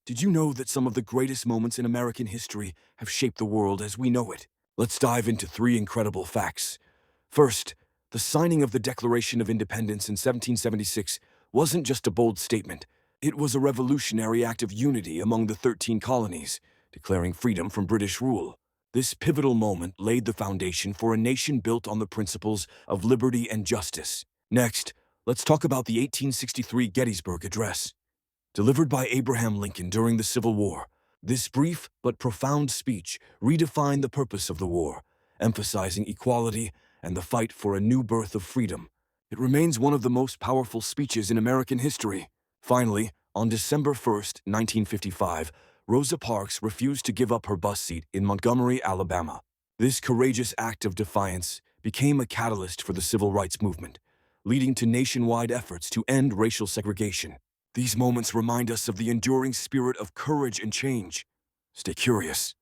Did you know that some of the greatest moments in American history have shaped the world as we know it? Let's dive into three incredible facts. First, the signing of the Declaration of Independence in 1776 wasn't just a bold statement. It was a revolutionary act of unity among the 13 colonies, declaring freedom from British rule. This pivotal moment laid the foundation for a nation built on the principles of liberty and justice. Next, let's talk about the 1863 Gettysburg Address. Delivered by Abraham Lincoln during the Civil War, this brief but profound speech redefined the purpose of the war, emphasizing equality and the fight for a new birth of freedom. It remains one of the most powerful speeches in American history. Finally, on December 1st, 1955, Rosa Parks refused to give up her bus seat in Montgomery, Alabama. This courageous act of defiance became a catalyst for the civil rights movement, leading to nationwide efforts to end racial segregation. These moments remind us of the enduring spirit of courage and change. Stay curious.